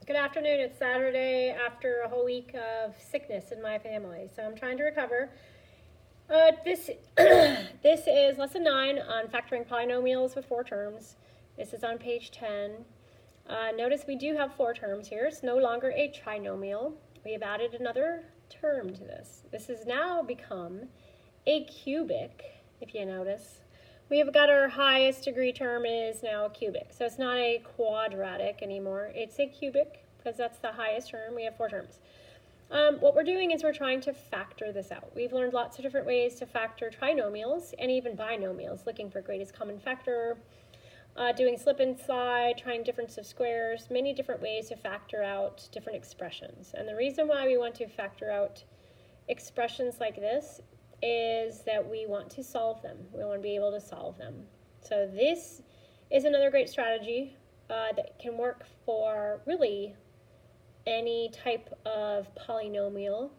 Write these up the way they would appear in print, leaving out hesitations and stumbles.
Good afternoon. It's Saturday after a whole week of sickness in my family, so I'm trying to recover. This this is lesson 9 on factoring polynomials with 4 terms. This is on page 10. Notice we do have 4 terms here. It's no longer a trinomial. We have added another term to this. This has now become a cubic, if you notice. We have got our highest degree term is now a cubic. So it's not a quadratic anymore. It's a cubic because that's the highest term. We have 4 terms. What we're doing is we're trying to factor this out. We've learned lots of different ways to factor trinomials and even binomials, looking for greatest common factor, doing slip and slide, trying difference of squares, many different ways to factor out different expressions. And the reason why we want to factor out expressions like this is that we want to solve them. We want to be able to solve them. So this is another great strategy that can work for really any type of polynomial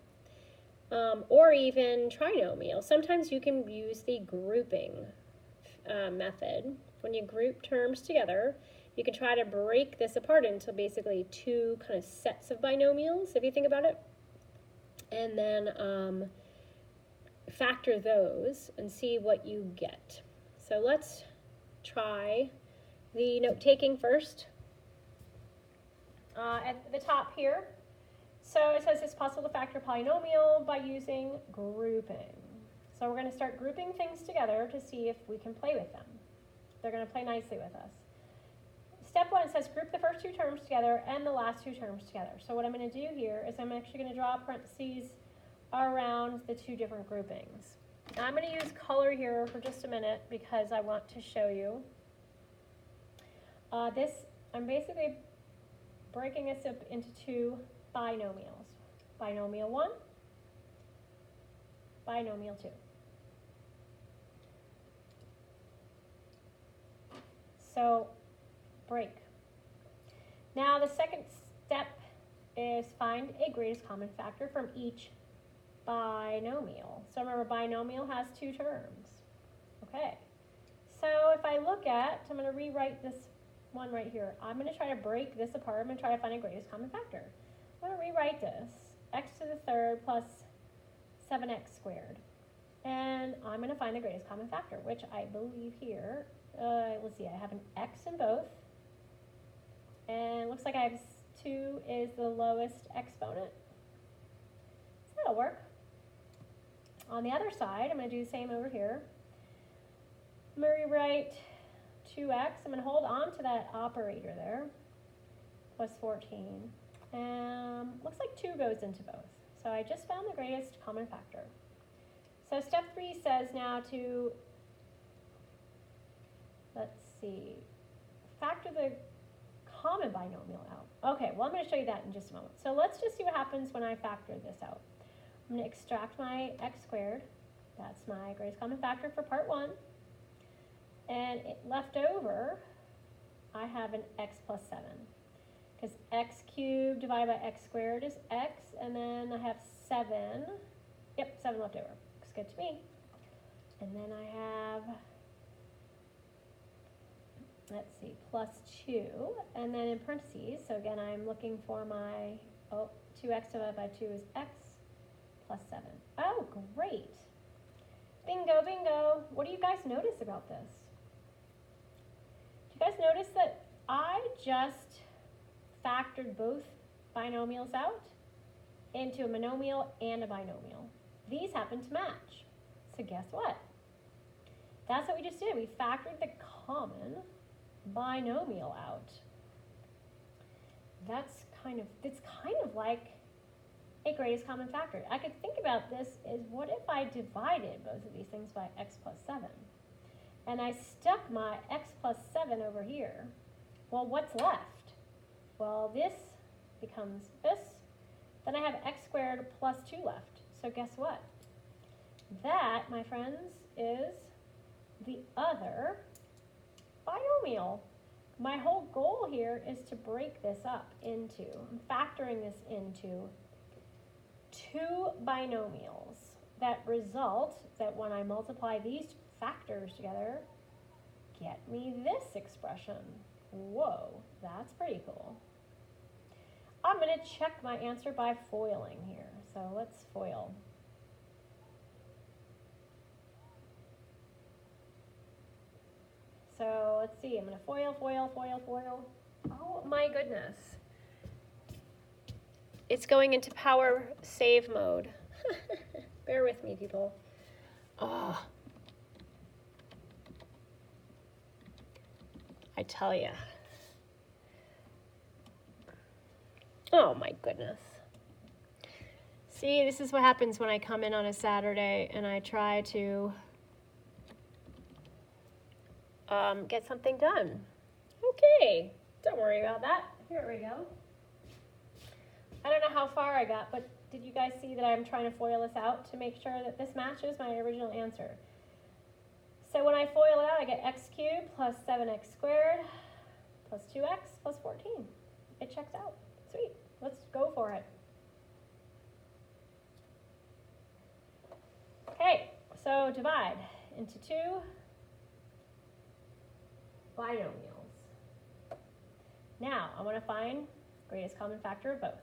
or even trinomial. Sometimes you can use the grouping method. When you group terms together, you can try to break this apart into basically 2 kind of sets of binomials, if you think about it. And then factor those and see what you get. So let's try the note-taking first. At the top here, so it says it's possible to factor polynomial by using grouping. So we're going to start grouping things together to see if we can play with them. They're going to play nicely with us. Step 1 says group the first 2 terms together and the last 2 terms together. So what I'm going to do here is I'm actually going to draw parentheses around the 2 different groupings. Now I'm going to use color here for just a minute because I want to show you. I'm basically breaking this up into 2 binomials. Binomial 1, binomial 2. So break. Now the second step is find a greatest common factor from each binomial. So remember, binomial has 2 terms. Okay, so if I look at, I'm going to rewrite this one right here. I'm going to try to break this apart. I'm going to try to find a greatest common factor. I'm going to rewrite this, x to the 3rd plus 7x squared. And I'm going to find the greatest common factor, which I believe here, let's see, I have an x in both. And it looks like I have 2 is the lowest exponent. So that'll work. On the other side, I'm going to do the same over here. I'm going to rewrite 2x. I'm going to hold on to that operator there, plus 14. And looks like 2 goes into both. So I just found the greatest common factor. So step 3 says now to, let's see, factor the common binomial out. Okay, well I'm going to show you that in just a moment. So let's just see what happens when I factor this out. I'm going to extract my x squared. That's my greatest common factor for part 1. And left over, I have an x plus 7. Because x cubed divided by x squared is x, and then I have 7. Yep, 7 left over. Looks good to me. And then I have, let's see, plus 2. And then in parentheses, so again, I'm looking for my, 2x divided by 2 is x plus 7. Oh, great. Bingo, bingo. What do you guys notice about this? Do you guys notice that I just factored both binomials out into a monomial and a binomial? These happen to match. So guess what? That's what we just did. We factored the common binomial out. It's kind of like a greatest common factor. I could think about this as, what if I divided both of these things by x plus 7? And I stuck my x plus 7 over here. Well, what's left? Well, this becomes this. Then I have x squared plus 2 left. So guess what? That, my friends, is the other binomial. My whole goal here is to break this up into, I'm factoring this into 2 binomials that result that when I multiply these factors together, get me this expression. Whoa, that's pretty cool. I'm going to check my answer by foiling here. So let's foil. So let's see, I'm going to foil, foil, foil, foil. Oh my goodness. It's going into power save mode. Bear with me, people. Oh. I tell ya. Oh my goodness. See, this is what happens when I come in on a Saturday and I try to get something done. Okay, don't worry about that. Here we go. I don't know how far I got, but did you guys see that I'm trying to FOIL this out to make sure that this matches my original answer? So when I FOIL it out, I get x cubed plus 7x squared plus 2x plus 14. It checks out. Sweet. Let's go for it. Okay, so divide into two binomials. Now, I want to find greatest common factor of both.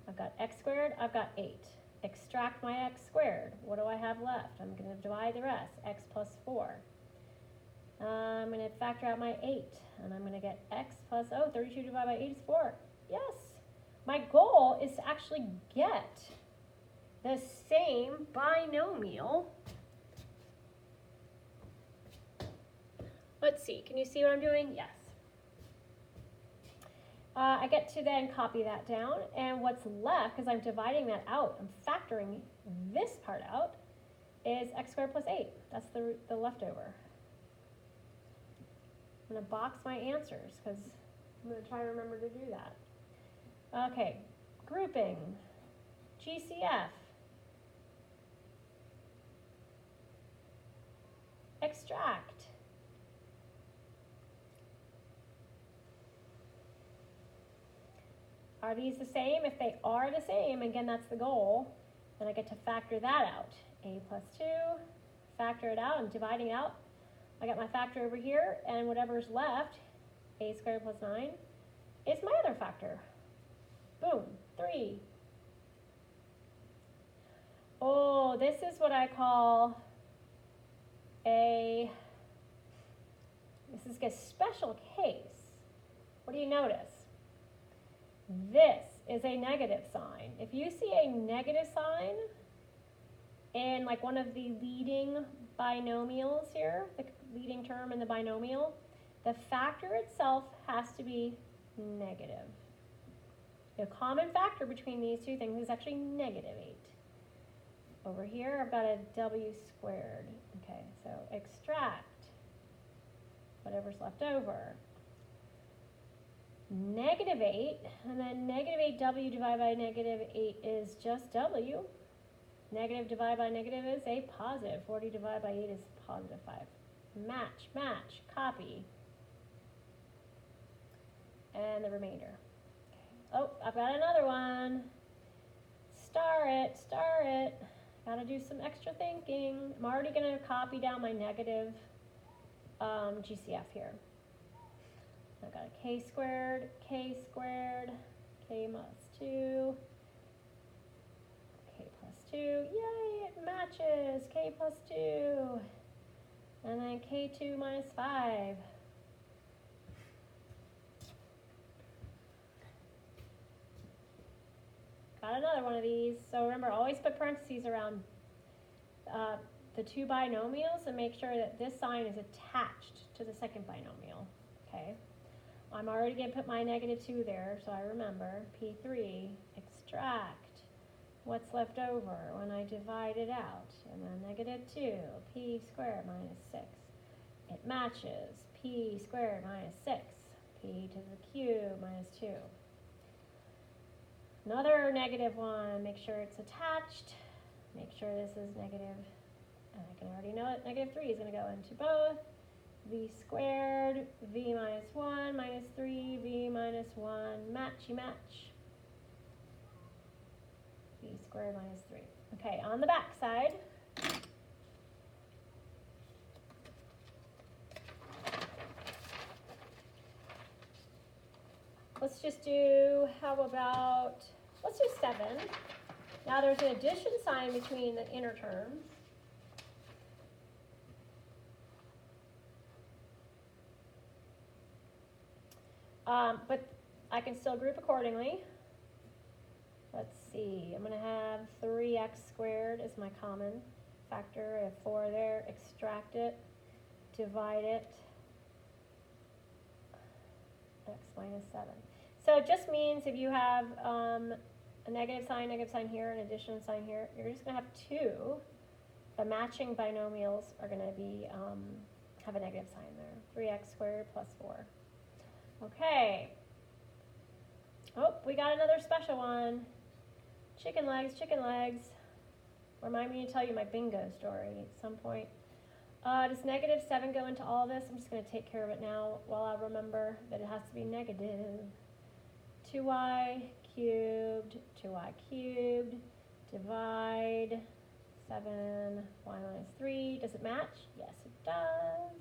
I've got x squared, I've got 8. Extract my x squared. What do I have left? I'm going to divide the rest, x plus 4. I'm going to factor out my 8, and I'm going to get x plus, 32 divided by 8 is 4. Yes. My goal is to actually get the same binomial. Let's see. Can you see what I'm doing? Yes. I get to then copy that down, and what's left, because I'm dividing that out, I'm factoring this part out, is x squared plus 8. That's the leftover. I'm going to box my answers, because I'm going to try to remember to do that. Okay, grouping, GCF, extract. Are these the same? If they are the same, again, that's the goal, then I get to factor that out. A plus 2, factor it out, I'm dividing it out. I got my factor over here, and whatever's left, a squared plus 9, is my other factor. Boom, 3. Oh, this is what I call this is a special case. What do you notice? This is a negative sign. If you see a negative sign in like one of the leading binomials here, the leading term in the binomial, the factor itself has to be negative. The common factor between these two things is actually negative 8. Over here, I've got a w squared. Okay, so extract whatever's left over. Negative 8, and then negative 8w divided by negative 8 is just w. Negative divided by negative is a positive. 40 divided by 8 is positive 5. Match, match, copy. And the remainder. Oh, I've got another one. Star it, star it. Gotta do some extra thinking. I'm already gonna copy down my negative GCF here. I've got a k squared, k plus 2, k plus 2, yay, it matches, k plus 2, and then k2 minus 5. Got another one of these. So remember, always put parentheses around the two binomials and make sure that this sign is attached to the second binomial, okay? I'm already going to put my negative 2 there, so I remember. P3, extract what's left over when I divide it out. And then negative 2, p squared minus 6. It matches p squared minus 6, p to the cube minus 2. Another negative one, make sure it's attached. Make sure this is negative, and I can already know it, negative 3 is going to go into both. V squared, v minus 1, minus 3, v minus 1, matchy match. V squared minus 3. Okay, on the back side, let's just do, how about, let's do 7. Now there's an addition sign between the inner terms. But I can still group accordingly. Let's see, I'm going to have 3x squared as my common factor. I have 4 there, extract it, divide it, x minus 7. So it just means if you have a negative sign here, an addition sign here, you're just going to have 2. The matching binomials are going to be have a negative sign there. 3x squared plus 4. Okay. Oh, we got another special one. Chicken legs, chicken legs. Remind me to tell you my bingo story at some point. Does negative 7 go into all this? I'm just going to take care of it now while I remember that it has to be negative. 2y cubed, 2y cubed, divide 7, y minus 3. Does it match? Yes, it does.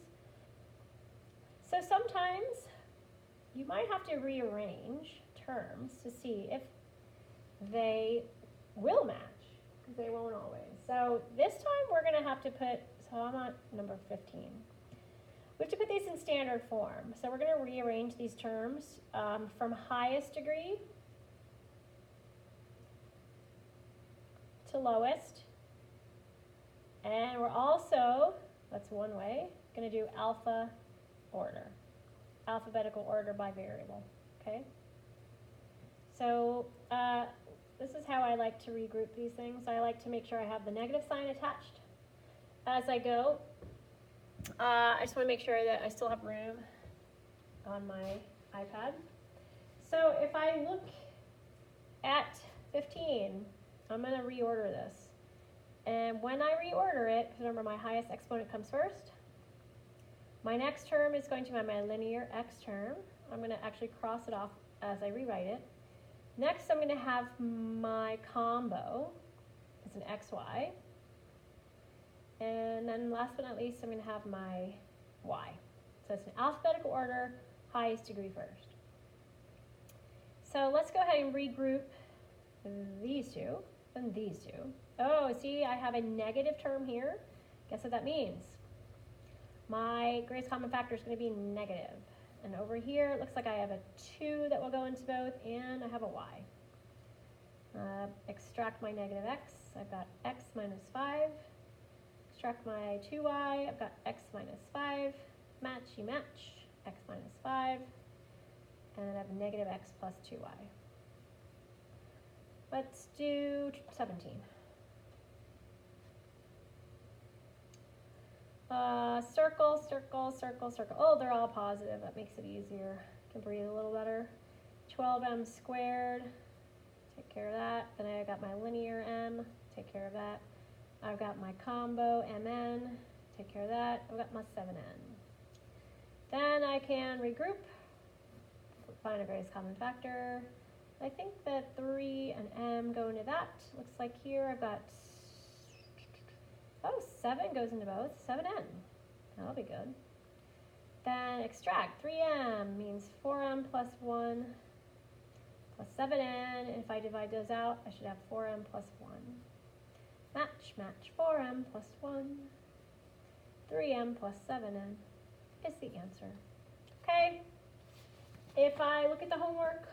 So sometimes you might have to rearrange terms to see if they will match, because they won't always. So this time we're going to have to put, so I'm on number 15. We have to put these in standard form. So we're going to rearrange these terms from highest degree to lowest. And we're also, that's one way, going to do alpha order, alphabetical order by variable, okay? So this is how I like to regroup these things. I like to make sure I have the negative sign attached as I go. I just want to make sure that I still have room on my iPad. So if I look at 15, I'm going to reorder this. And when I reorder it, remember my highest exponent comes first. My next term is going to be my linear x term. I'm going to actually cross it off as I rewrite it. Next, I'm going to have my combo. It's an xy. And then last but not least, I'm going to have my y. So it's an alphabetical order, highest degree first. So let's go ahead and regroup these two and these two. Oh, see, I have a negative term here. Guess what that means? My greatest common factor is going to be negative. And over here, it looks like I have a 2 that will go into both, and I have a y. Extract my negative x. I've got x minus 5. Extract my 2y. I've got x minus 5. Matchy match. X minus 5. And then I have negative x plus 2y. Let's do 17. Circle, circle, circle, circle. Oh, they're all positive. That makes it easier. I can breathe a little better. 12m squared. Take care of that. Then I got my linear m. Take care of that. I've got my combo mn. Take care of that. I've got my 7n. Then I can regroup. Find a greatest common factor. I think that 3 and m go into that. Looks like here I've got, oh, 7 goes into both. 7n. That'll be good. Then extract. 3m means 4m plus 1 plus 7n. And if I divide those out, I should have 4m plus 1. Match, match. 4m plus 1. 3m plus 7n is the answer. Okay. If I look at the homework,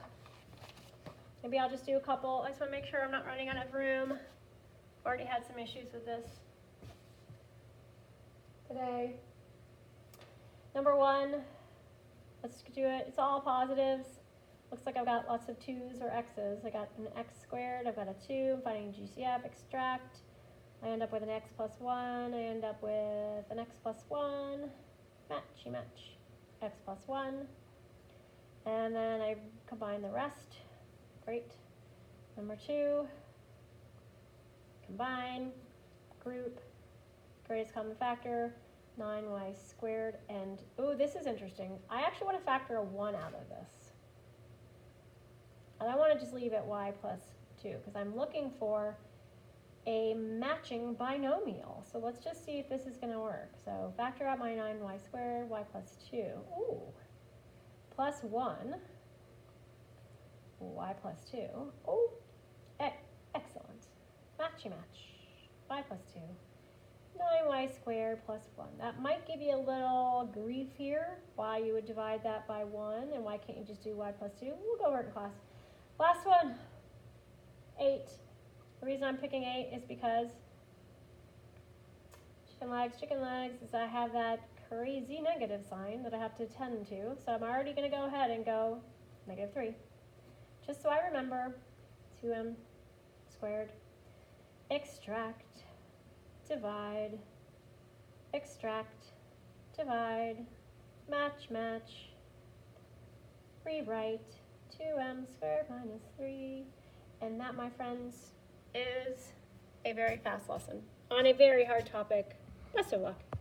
maybe I'll just do a couple. I just want to make sure I'm not running out of room. Already had some issues with this today. Number 1, let's do it. It's all positives. Looks like I've got lots of 2's or x's. I got an x squared. I've got a 2. I'm finding GCF. Extract. I end up with an x plus 1. I end up with an x plus 1. Matchy match. X plus 1. And then I combine the rest. Great. Number 2. Combine. Group. Greatest common factor. 9y squared. And, ooh, this is interesting. I actually want to factor a 1 out of this. And I want to just leave it y plus 2 because I'm looking for a matching binomial. So let's just see if this is going to work. So factor out my 9y squared, y plus 2. Ooh. Plus 1. y plus 2. Oh, excellent. Matchy match. Y plus 2. 9y squared plus 1. That might give you a little grief here, why you would divide that by 1, and why can't you just do y plus 2? We'll go over it in class. Last one, 8. The reason I'm picking 8 is because chicken legs, is I have that crazy negative sign that I have to tend to. So I'm already going to go ahead and go -3. Just so I remember, 2m squared, extract, divide, extract, divide, match, match, rewrite, 2m squared minus 3. And that, my friends, is a very fast lesson on a very hard topic. Best of luck.